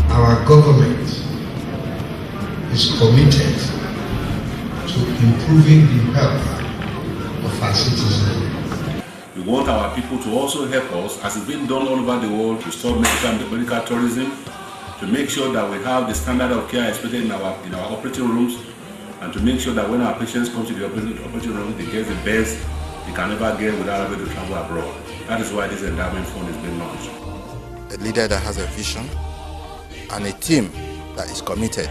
Our government is committed to improving the health of our citizens. We want our people to also help us, as it's been done all over the world, to stop medical tourism, to make sure that we have the standard of care expected in our operating rooms, and to make sure that when our patients come to the operating room, they get the best they can ever get without having to travel abroad. That is why this endowment fund is being launched. A leader that has a vision and a team that is committed.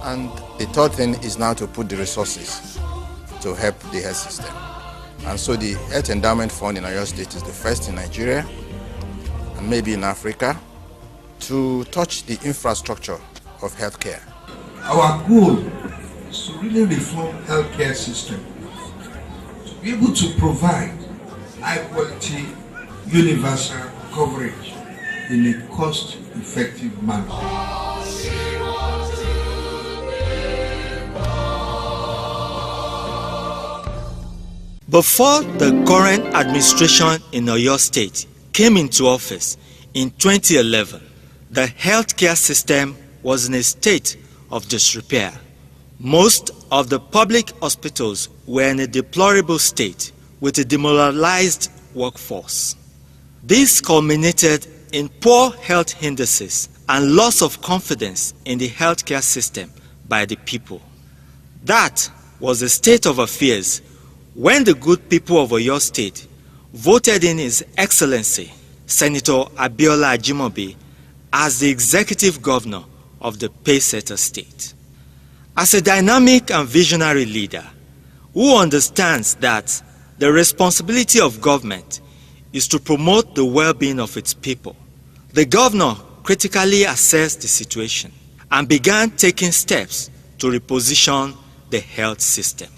And the third thing is now to put the resources to help the health system. And so the Health Endowment Fund in Oyo State is the first in Nigeria and maybe in Africa to touch the infrastructure of healthcare. Our goal is to really reform healthcare system, to be able to provide high quality universal coverage in a cost-effective manner. Before the current administration in Oyo State came into office in 2011, the healthcare system was in a state of disrepair. Most of the public hospitals were in a deplorable state with a demoralized workforce. This culminated in poor health indices and loss of confidence in the healthcare system by the people. That was the state of affairs when the good people of Oyo State voted in His Excellency Senator Abiola Ajimobi as the executive governor of the Paysetter state. As a dynamic and visionary leader who understands that the responsibility of government is to promote the well-being of its people, the governor critically assessed the situation and began taking steps to reposition the health system.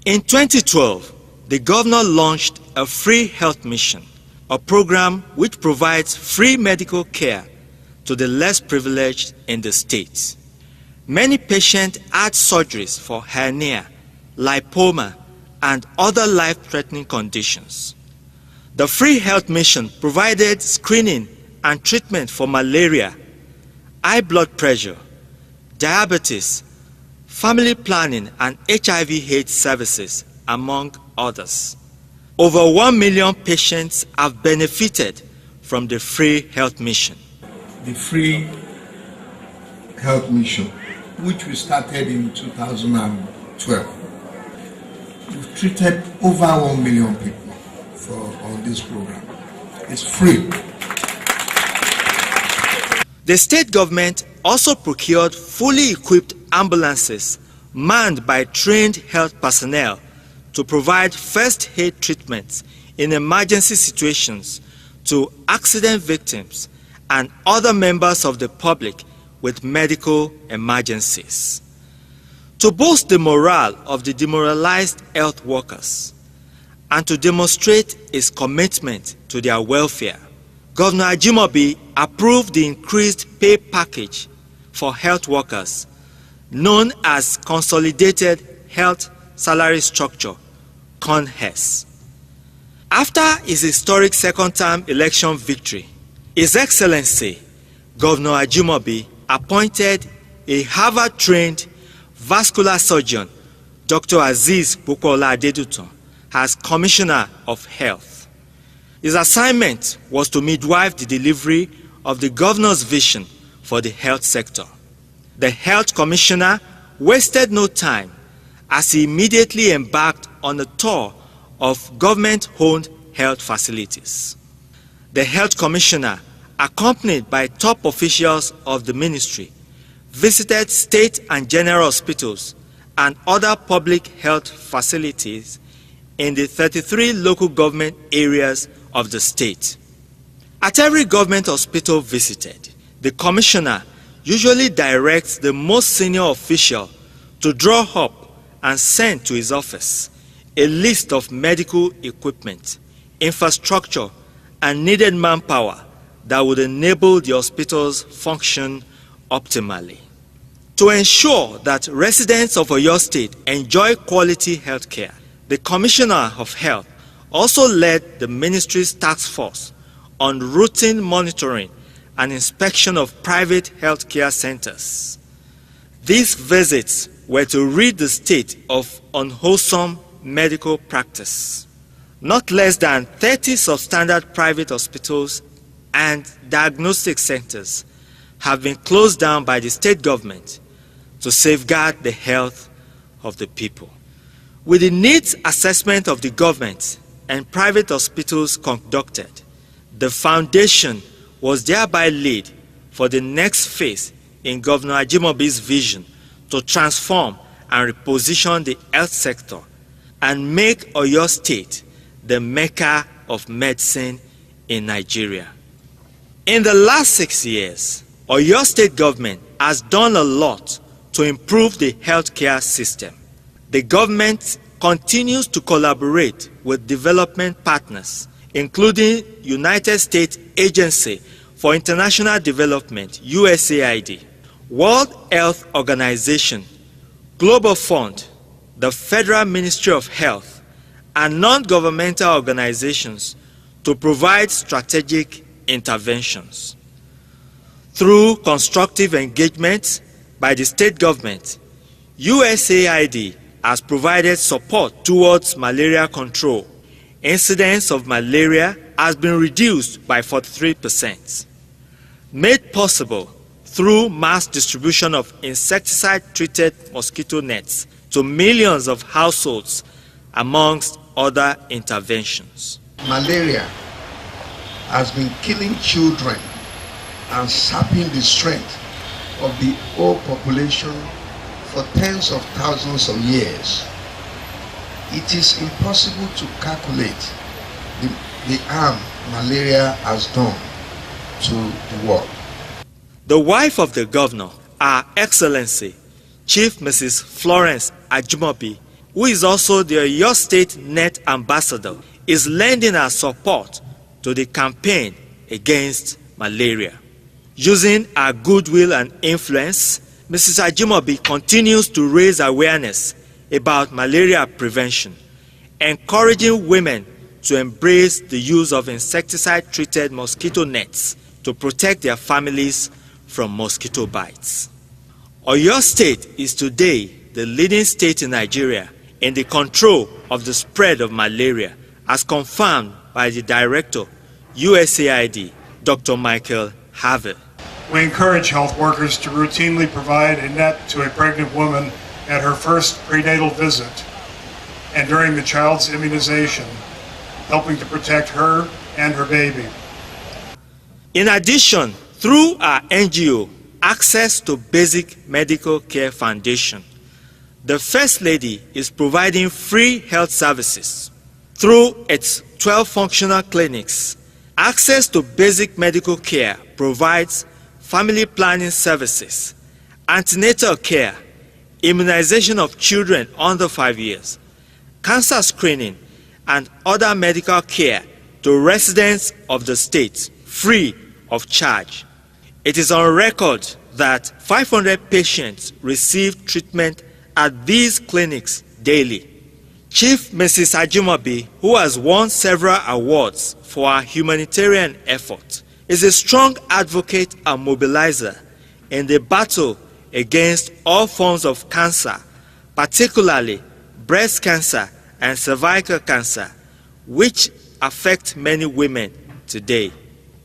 In 2012, the governor launched a free health mission, a program which provides free medical care to the less privileged in the state. Many patients had surgeries for hernia, lipoma, and other life-threatening conditions. The free health mission provided screening and treatment for malaria, high blood pressure, diabetes, family planning, and HIV/AIDS services, among others. Over 1 million patients have benefited from the free health mission. The free health mission, which we started in 2012, we've treated over 1 million people on this program. It's free. The state government also procured fully equipped ambulances manned by trained health personnel to provide first aid treatments in emergency situations to accident victims and other members of the public with medical emergencies. To boost the morale of the demoralized health workers and to demonstrate his commitment to their welfare, Governor Ajimobi approved the increased pay package for health workers known as Consolidated Health Salary Structure, CONHES. After his historic second-term election victory, His Excellency Governor Ajimobi appointed a Harvard-trained vascular surgeon, Dr. Aziz Bukola Adedutan, as Commissioner of Health. His assignment was to midwife the delivery of the governor's vision for the health sector. The Health Commissioner wasted no time as he immediately embarked on a tour of government-owned health facilities. The Health Commissioner, accompanied by top officials of the ministry, visited state and general hospitals and other public health facilities in the 33 local government areas of the state. At every government hospital visited, the commissioner usually directs the most senior official to draw up and send to his office a list of medical equipment, infrastructure, and needed manpower that would enable the hospitals function optimally. To ensure that residents of Oyo State enjoy quality health care, The Commissioner of Health also led the ministry's task force on routine monitoring and inspection of private healthcare centers. These visits were to rid the state of unwholesome medical practice. Not less than 30 substandard private hospitals and diagnostic centers have been closed down by the state government to safeguard the health of the people. With the needs assessment of the government and private hospitals conducted, the foundation was thereby laid for the next phase in Governor Ajimobi's vision to transform and reposition the health sector and make Oyo State the Mecca of medicine in Nigeria. In the last 6 years, Oyo State government has done a lot to improve the healthcare system. The government continues to collaborate with development partners, including United States Agency for International Development, USAID, World Health Organization, Global Fund, the Federal Ministry of Health, and non-governmental organizations to provide strategic interventions. Through constructive engagement by the state government, USAID has provided support towards malaria control. Incidence of malaria has been reduced by 43%. Made possible through mass distribution of insecticide-treated mosquito nets to millions of households, amongst other interventions. Malaria has been killing children and sapping the strength of the whole population for tens of thousands of years. It is impossible to calculate the harm malaria has done to the world. The wife of the governor, Her Excellency, Chief Mrs. Florence Ajimobi, who is also the Oyo State Net Ambassador, is lending her support to the campaign against malaria. Using her goodwill and influence, Mrs. Ajimobi continues to raise awareness about malaria prevention, encouraging women to embrace the use of insecticide-treated mosquito nets to protect their families from mosquito bites. Oyo State is today the leading state in Nigeria in the control of the spread of malaria, as confirmed by the Director, USAID, Dr. Michael Harvey. We encourage health workers to routinely provide a net to a pregnant woman at her first prenatal visit and during the child's immunization, helping to protect her and her baby. In addition, through our NGO, Access to Basic Medical Care Foundation, the First Lady is providing free health services. Through its 12 functional clinics, Access to Basic Medical Care provides family planning services, antenatal care, immunization of children under 5 years, cancer screening, and other medical care to residents of the state, free of charge. It is on record that 500 patients receive treatment at these clinics daily. Chief Mrs. Ajimobi, who has won several awards for her humanitarian effort, is a strong advocate and mobilizer in the battle against all forms of cancer, particularly breast cancer and cervical cancer, which affect many women today.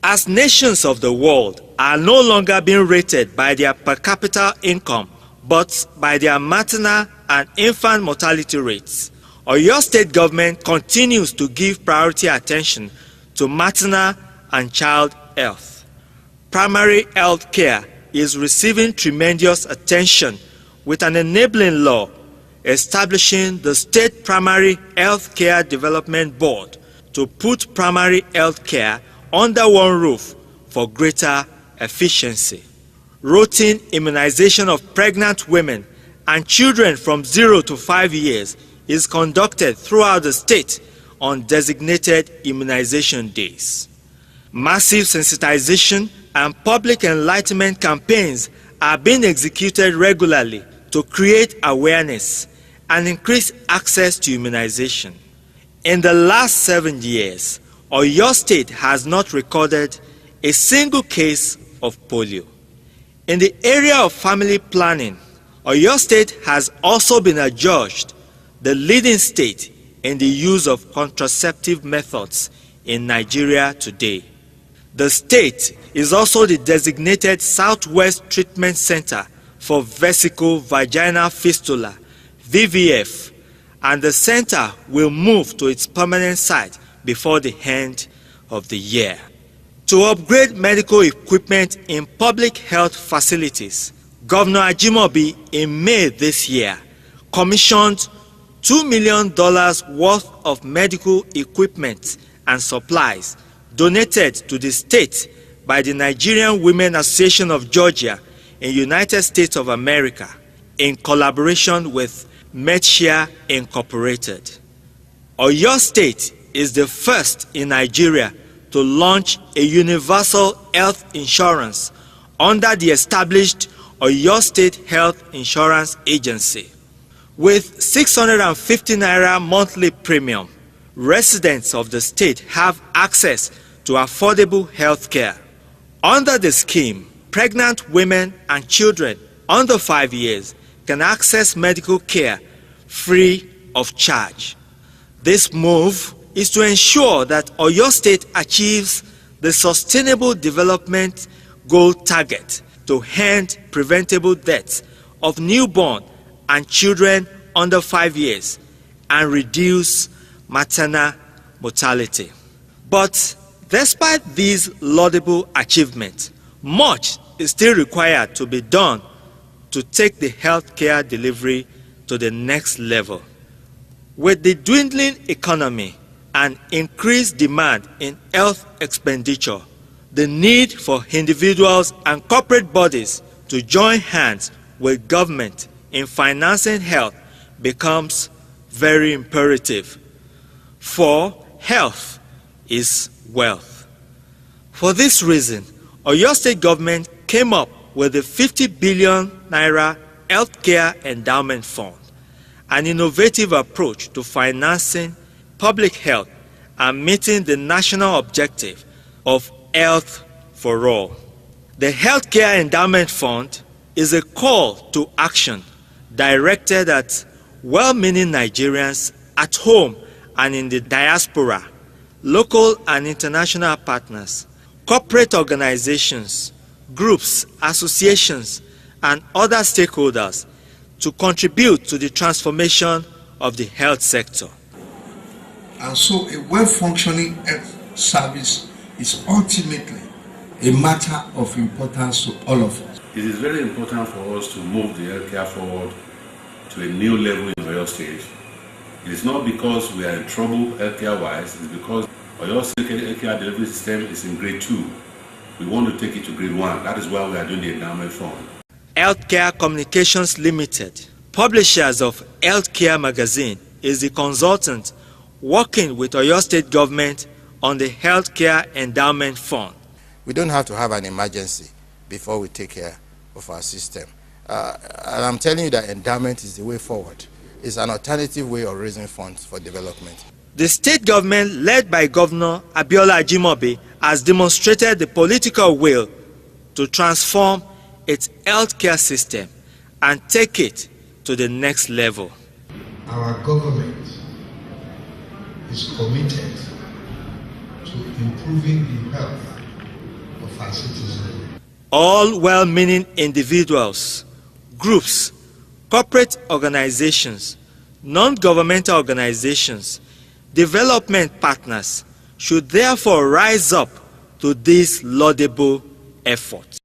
As nations of the world are no longer being rated by their per capita income, but by their maternal and infant mortality rates, Oyo State government continues to give priority attention to maternal and child health. Primary health care is receiving tremendous attention with an enabling law establishing the State Primary Health Care Development Board to put primary health care under one roof for greater efficiency. Routine immunization of pregnant women and children from 0 to 5 years is conducted throughout the state on designated immunization days. Massive sensitization and public enlightenment campaigns are being executed regularly to create awareness and increase access to immunization. In the last 7 years, Oyo State has not recorded a single case of polio. In the area of family planning, Oyo State has also been adjudged the leading state in the use of contraceptive methods in Nigeria today. The state is also the designated Southwest Treatment Center for Vesico-Vaginal Fistula, VVF, and the center will move to its permanent site before the end of the year. To upgrade medical equipment in public health facilities, Governor Ajimobi in May this year commissioned $2 million worth of medical equipment and supplies donated to the state by the Nigerian Women Association of Georgia in United States of America in collaboration with Medshare Incorporated. Oyo State is the first in Nigeria to launch a universal health insurance under the established Oyo State Health Insurance Agency. With 650 naira monthly premium, residents of the state have access to affordable health care. Under the scheme, pregnant women and children under 5 years can access medical care free of charge. This move is to ensure that Oyo State achieves the Sustainable Development Goal target to end preventable deaths of newborn and children under 5 years and reduce maternal mortality. But despite these laudable achievements, much is still required to be done to take the healthcare delivery to the next level. With the dwindling economy and increased demand in health expenditure, the need for individuals and corporate bodies to join hands with government in financing health becomes very imperative. For health is wealth. For this reason, Oyo State government came up with the 50 billion naira Healthcare Endowment Fund, an innovative approach to financing public health and meeting the national objective of health for all. The Healthcare Endowment Fund is a call to action directed at well-meaning Nigerians at home and in the diaspora, local and international partners, corporate organizations, groups, associations, and other stakeholders to contribute to the transformation of the health sector. And so a well-functioning health service is ultimately a matter of importance to all of us. It is very important for us to move the healthcare forward to a new level in Oyo State. It is not because we are in trouble healthcare-wise, it is because Oyo State healthcare delivery system is in grade 2. We want to take it to grade 1. That is why we are doing the endowment fund. Healthcare Communications Limited, publishers of Healthcare Magazine, is the consultant working with Oyo State government on the Healthcare Endowment Fund. We don't have to have an emergency before we take care of our system. And I'm telling you that endowment is the way forward. It's an alternative way of raising funds for development. The state government, led by Governor Abiola Ajimobi, has demonstrated the political will to transform its healthcare system and take it to the next level. Our government is committed to improving the health of our citizens. All well-meaning individuals, groups, corporate organizations, non-governmental organizations, development partners should therefore rise up to this laudable effort.